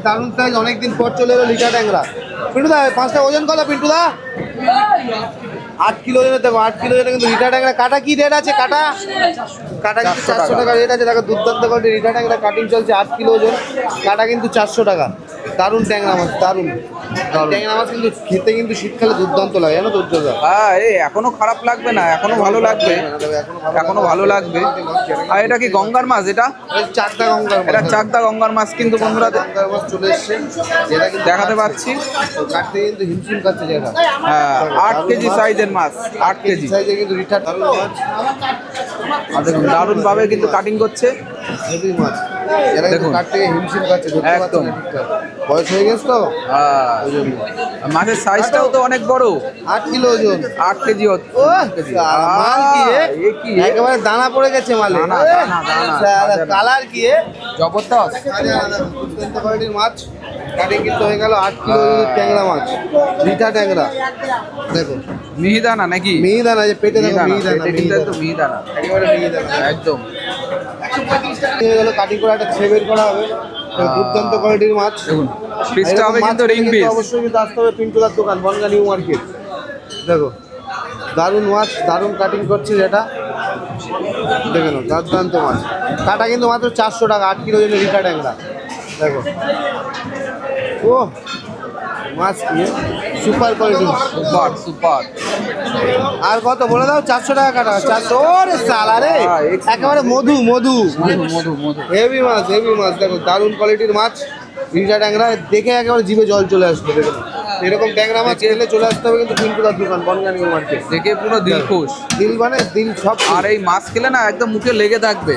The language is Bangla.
দারুণ সাইজ, অনেকদিন পর চলে এলো লিটা ট্যাংরা। পিন্টু দা পাঁচটা ওজন কত পিন্টু দা? 8 কিলো ওজনের, দেখো 8 কিলো ওজনের কিন্তু লিটা ট্যাংরা। কাটা কি রেট আছে? কাটা কিন্তু 400 টাকা রেট আছে। দেখো দুর্দান্ত কোয়ালিটি লিটা ট্যাংরা কাটিং চলছে, 8 কিলো ওজন, কাটা কিন্তু 400 টাকা। দারুণ ট্যাংরা মাছ, দারুণ ট্যাংরা মাছ কিন্তু খেতে কিন্তু শীতকালে দুর্দান্ত লাগে, জানো তো উজ্জ্বল? হ্যাঁ, এই এখনো খারাপ লাগবে না, এখনো ভালো লাগবে, এখনো ভালো লাগবে। আর এটা কি গঙ্গার মাছ? এটা চাকদা গঙ্গার মাছ, এটা চাকদা গঙ্গার মাছ কিন্তু বন্ধুরা গঙ্গার মাছ চলে এসছে, যেটা কিন্তু দেখাতে পাচ্ছি। কাটতে কিন্তু হিমশিম কাটছে যেটা। হ্যাঁ, 8 কেজি সাইজের মাছ, 8 কেজি সাইজে কিন্তু রিটার্ন মাছ। আর দেখুন দারুণ ভাবে কিন্তু কাটিং করছে। হেভি মাছ, এরা কিন্তু কাটতে হিমশিম কাটছে, ধরতে পারছে না ঠিকঠাক। বয়স হয়ে গেছে তো ওই জন্য। মাছের সাইজটাও তো অনেক বড়, 8 কিলো ওজন, 8 কেজি ও মাল কি রে, একেবারে দানা পড়ে গেছে মালে। কালার কি রে, জবরদস্ত দুর্দান্ত কোয়ালিটির মাছ। কাটিং কিন্তু হয়ে গেল 8 কিলো ওজনের ট্যাংরা মাছ, রিঠা ট্যাংরা। দেখো মিহিদানা নাকি? মিহিদানা, যে পেটে দেখো মিহিদানা, মিহিদানা একেবারে মিহিদানা একদম। হয়ে গেল কাটিং করে একটা ছেবের করা হবে। দুর্দান্ত কোয়ালিটির মাছ। দেখুন পিসটা হবে কিন্তু রিং পিস। অবশ্যই কিন্তু আসতে হবে পিন্টুদার দোকান, বনগা নিউ মার্কেট। দেখো দারুণ মাছ, দারুণ কাটিং করছে যেটা, দেখে নাও দুর্দান্ত মাছ। কাটা কিন্তু মাত্র 400 টাকা, 8 কিলো ওজনের রিঠা ট্যাংরা। দেখো ও মাছ কি সুপার কোয়ালিটি, সুপার সুপার। আর কত বলে দাও? 400 টাকা কাটা, 400। ওরে সালা রে, একেবারে মধু মধু মধু মধু হেভি মাছ, হেভি মাছ। দেখো দারুণ কোয়ালিটির মাছ রিঠা ট্যাংরা, দেখে একেবারে জিভে জল চলে আসবে। দেখো এরকম ট্যাংরা মাছ খেলে চলে আসতে হবে কিন্তু পিন্টুদার দোকান, বনগা নিউ মার্কেট। দেখে পুরো দিল খুশ, দিল মানে দিল সব। আর এই মাছ খেলে না একদম মুখে লেগে থাকবে।